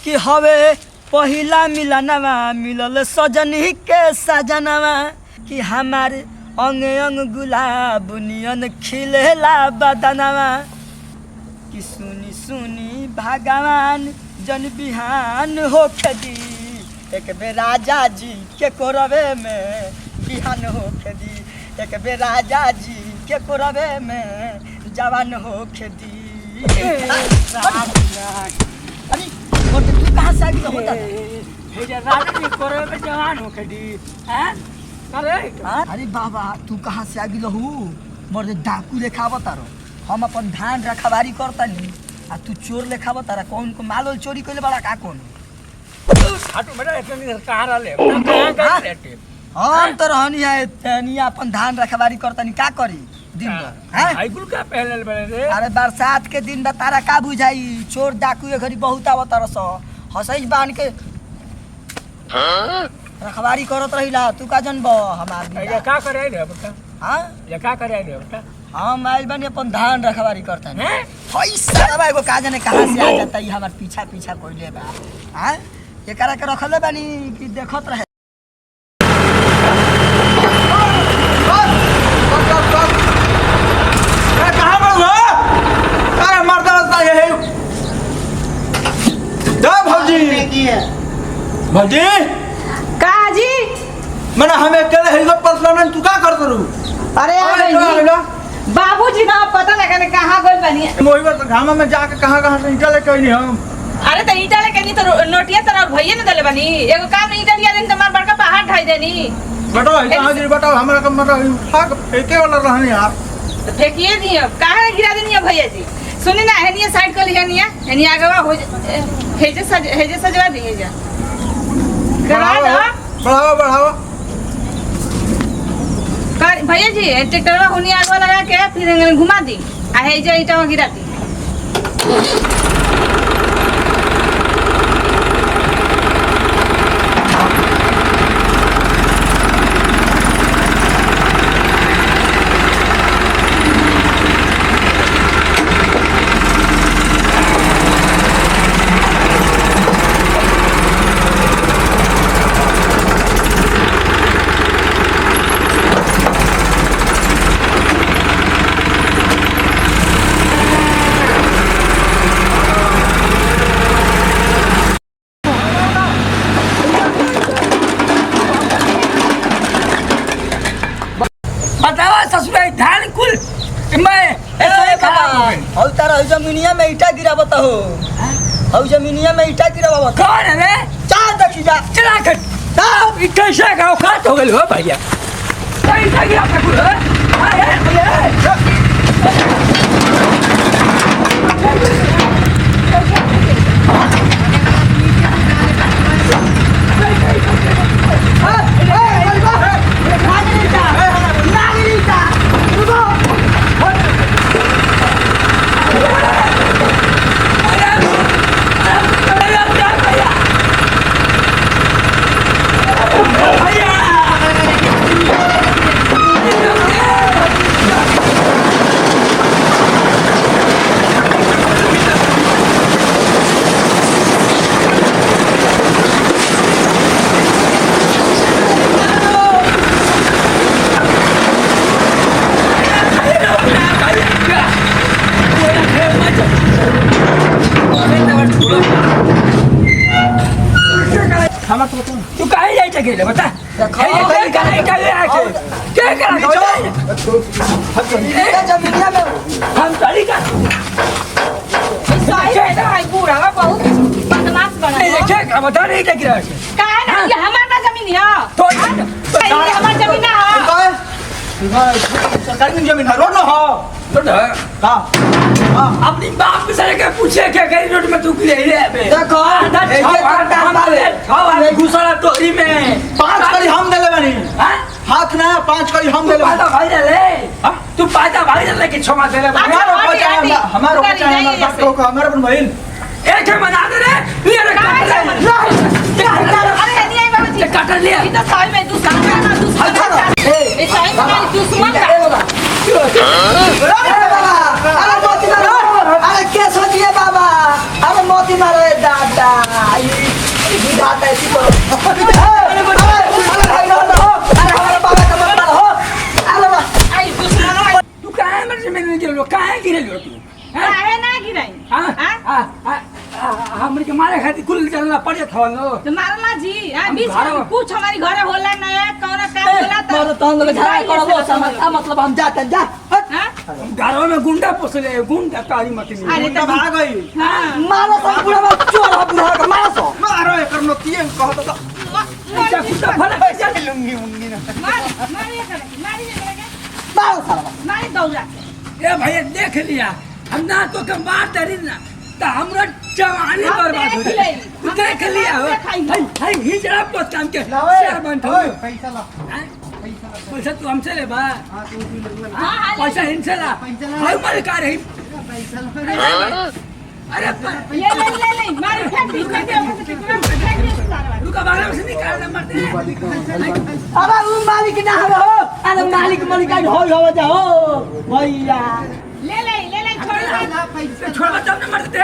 कि हवे पहिला मिलनवा मिलल सजनी के सजनवा कि हमारे अंग अंग गुलाब नियन खिलेला बदनवा कि सुनी सुनी भगवान जन बिहान होके दी एक बेर राजा जी के कोरवे में बिहान होके दी एक बेर राजा जी के कोरवे में जवान होके दी। अरे तू कहाँ से आगे होता राजा जी कोरवे में जवान होके दी हैं? अरे बाबा तू कहाँ से आगे लहू मोर डाकू लेखाव तारो हम अपन धान रखवारी करतनी आ तू चोर लेखाव तारा कौन को माल चोरी कइले बड़ा का कौन हाटू बेटा इतनी कहां रहले कहां रहते हम तो रहनी है तनी अपन धान रखवारी करतनी का करी दिन भर हैं आई कुल का पहले बड़े रे। अरे बरसात के दिन तारा का बुझाई चोर डाकू ए घड़ी बहुत आवत तरस हसई बांध के रखवारी करत रहिला तू का जनब हमार ये का करे रे बेटा? हां ये का करे रे बेटा? हम आइल बनी अपन धान रखवारी करतनी हैं? पैसा बा एगो का जाने कहां से आ जाता ई हमार पीछा पीछा कोइले बा हां ये करा के रखले बानी कि देखत रहे भौजी काजी मैंने हमें अकेले हेलो पर्सनल तू क्या करत रू? अरे बाबूजी ना पता ना कने कहां गइल बनी मोही बार घामा में जाके कहां से ईटा लेके आइनी हम। अरे त ईटा लेके नहीं तो नोटिया तरह भइए न दले बनी एगो काम नहीं ईटा दिया देन त मार बड़का पहाड़ ढाई देनी बताओ कहां जी बताओ हमरा का मतलब उठा के फेंके वाला रहनी यार तो फेंकिए दी अब काहे गिरा देनी भैया जी सुनी ना हेनिया साइड कर लिया निया हेनिया आगवा हो हेजे सजवा दिए जा करा दो बढ़ाओ बढ़ाओ भैया जी ट्रैक्टरवा होनी आगवा लगा के फिर घुमा दी आ हेजे ईटा गिरा दी। धान कुल मैं ए बाबा हौ तारा जमीनिया में ईटा गिरावत हो हौ जमीनिया में ईटा गिरावत कौन है रे? चा देखी जा चला कर साहब ये कैसे गाँव खात हो गए हो भैया कैसे गिरा था कुल अरे भैया तू काहे जायचं गेलं बता जमीनिया में हम चली का पूरा बहुत बदमाश बना देखे का बता नहीं क्या गिरा काहे ना ये हमारा जमीन है तो ये हमारा जमीन है सरकारी जमीन है रोड न हो का अपनी बाप से के पूछे क्या करी रोड में तू गिरे रे बे देखो ये काटा हमारे घुसड़ा तोरी में 5 करी हम देले बानी हाथ ना 5 करी हम देले पाता भाई रे तू पाता भाई रे के क्षमा दे रे हमारा बच्चा हमारा बात को हमारा अपन बहन एक है बना दे रे ये रे अरे नहीं बाबू जी काट लिया ये तो साल में दुश्मन का दुश्मन ये साल में दुश्मन का अरे मोती मारो अरे क्या सोचिए बाबा अरे मोती मारो दादा जाता है इसी को अरे हमारे बाबा का मत मारो अरे आई दुश्मनों तू काहे मेरे जमीन में गिरलो काहे गिरलो तू काहे ना गिराई हां हमरे के मारे खातिर कुल चलना पड़ जात हलो तो मारला जी हां हम बीच घरे- में कुछ हमारी घरे होला ना कौन काम होला मारो तो हम लोग झगड़ा करो समझता मतलब हम जाते हैं जा हां घरों में गुंडा पोसले गुंडा तारी मत नहीं अरे तो भाग गई हां मारो सब पूरा चोर बुढ़ा का मारो सब मारो एकर नतिए कहत तो ऐसा कुत्ता फला पैसा लुंगी मुंगी ना मारी मारी मारो साला मारी दौड़ा ए भैया देख लिया हम ना तो के मार तरी ना तो हमरा जवानी हम बर्बाद हो देख जाए ले। तू देख लिया हो देखाई। हाय हिजड़ा पोत काम के लावे शेर बन थो ओए पैसा ला पैसा तू हमसे ले बा हां तू भी ले हां हां पैसा इनसे ला पैसा ला। हाय मार का रही पैसा ला अरे ले मारी फेंक दी फेंक दी सारा रुका बाहर से निकाल दे मरते अरे वो मालिक ना हो अरे मालिक हो जाओ भैया ले छोड़ दे छोड़ तब न मरते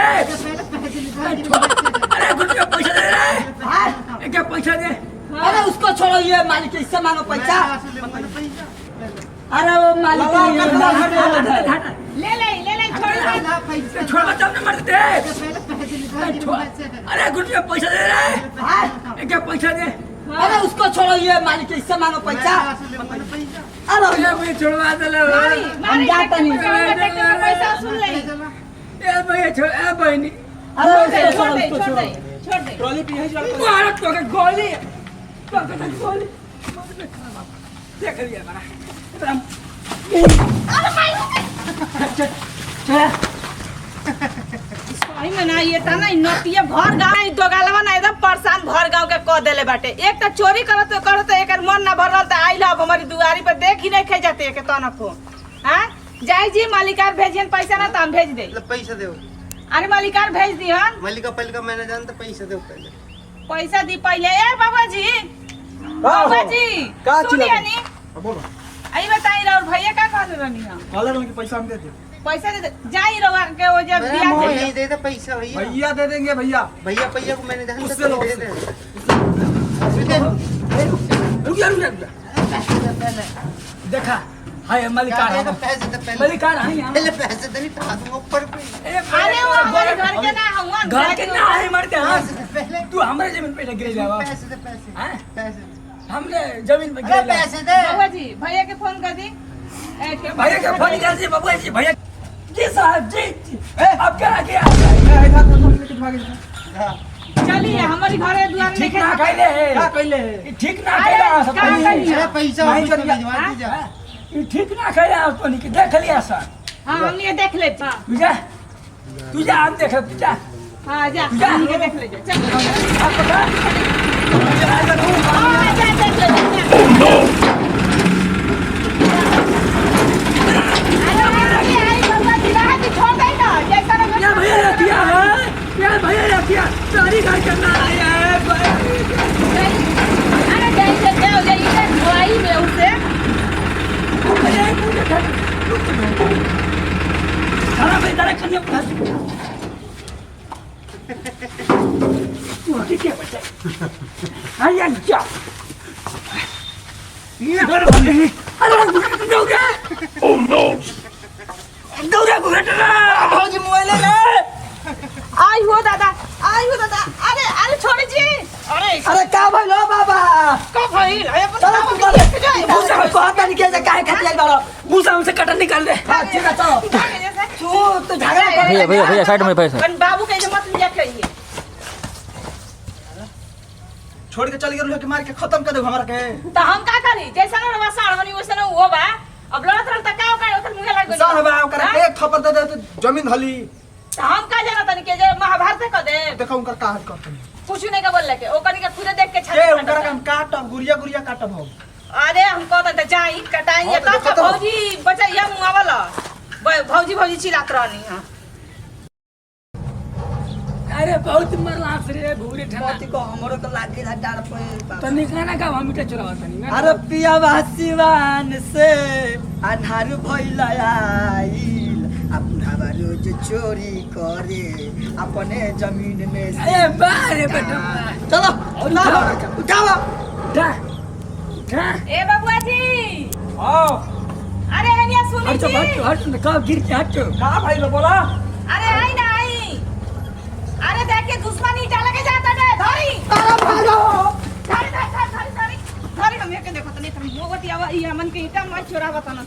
अरे कुछ पैसा दे रे क्या पैसा दे अरे उसको छोड़ो ये मालिक इससे मांगो पैसा अरे वो मालिक ले छोड़ दे छोड़ तब न मरते अरे कुछ पैसा दे रे क्या पैसा दे अरे उसको छोड़ो ये मालिक इससे मांगो पैसा अरे मुझे छोड़वा दे ले मारी जाता नहीं। पैसा सुन ले ए भैया छोड़ ए बहनी अरे उसको छोड़ो उसको छोड़ छोड़ो दे ट्रॉली पे है मार तो के गोली तो के गोली देख लिया बड़ा सही में ना ये ता ना नतिया भर गांव दो गालवा ना एकदम परेशान भर गांव के क देले बाटे एक त चोरी करत एकर मन ना भरल त आइल अब हमारी दुआरी पे देख ही नहीं खे जाते के तनको हां जाई जी मालिकार भेजियन पैसा ना त हम भेज दे पैसा दो अरे मालिकार भेज दिहन मल्लिका मैंने जानता पैसा दो पहले पैसा दी पहले ए बाबा जी बाबा जी का सुनिए नी बोलो आई बताई और भैया का कहले रहनी है वाले के पैसा हम दे दे पैसा दे जाई रवा के वो जब दिया नहीं दे दे पैसा भैया भैया दे देंगे भैया भैया पैया को मैंने जानता उससे लो, दे दे रुक जा देखा हाय मलिकार पैसे दे पहले मलिकार है यहां पहले पैसे दे नहीं था दूंगा ऊपर पे अरे वो हमारे घर के ना हुआ घर के ना है मरते हां पहले तू हमारे जमीन पे गिर जावा पैसे दे पैसे हैं पैसे हमने जमीन पे अरे गिर पैसे दे बाबा जी भैया के फोन कर दी भैया के फोन कर दी बाबू जी भैया जी साहब जी अब क्या किया चलिए हमारी घरे दुआर ठीक ना कहले का कहले ठीक ना कहला सब अरे पैसा नहीं वापस करिया। भिजवा दीजिए ये ठीक ना कहला अपन के देख लिया सर हाँ हमने ये देख लेते हाँ तुझे आप देख तुझे हाँ जा जा। हमने देख लेते चल आप बता हाँ जा देख लेते अरे आई बाबा जी रहा तो छोड़ दे ना जैसा ना क्या भैया ने किया है क्या भैया ने किया सारी घर करना आया है अरे जैसे क्या हो जाए इधर धोई में उसे अरे मुझे सारा भाई दारा करने पड़ा तू ठीक है बच्चा आया जा ये घर बंद अरे दौड़ा ओह नो दौड़ा घुटना भौजी मोबाइल ले आई हो दादा अरे अरे छोड़ी जी अरे अरे का भइलो बाबा का भाई अरे चलो तू कर भूसा में कहत नहीं के काहे खाती आई बाड़ो मुंह हमसे कटन निकाल दे हां ठीक है चलो तू झगड़ा कर भैया साइड में पैसा कन बाबू के मत लिया करिए छोड़ के चल गेल के मार के खत्म कर दे हमरा के तो हम का करी जैसा ना रवा साड़वनी वैसा ना वो बा अब लड़त रहता का का ओकर मुंह लग साल बा ओकरा हाँ? एक थप्पड़ दे दे तो जमीन हली तो हम का जाना तनी के जे महाभारत कर दे देखो उनका का हाल करते हैं कुछ नहीं का बोल लेके ओकनी के खुदे देख के ए छाती उनका काम काटब गुरिया काटब हम अरे हम कहता त जाई कटाई हाँ, तो तब देखो तो। भौजी बचैया मुंह वाला भौजी चिल्लात रहनी हां अरे बहुत मरला रे घूरे ठना पति को हमरो तो लागे ना डार पे तो निकला ना का हम मिटा चुरावा तनी अरे पिया वासीवान से अन्हार भइला आइल अपना रोज चोरी करे अपने जमीन में से ए बारे बेटा चलो उठावा उठा उठा ए बबुआ जी आओ अरे हनिया सुनी हट जी हट का गिर के हट का भाई लो बोला अरे आई ना आई अरे देखिए दुश्मनी डाल के जाता है धरी अरे भागो धरी हम के देखो तनी तुम मोगटिया ई हमन के ईटा में चोरा बताना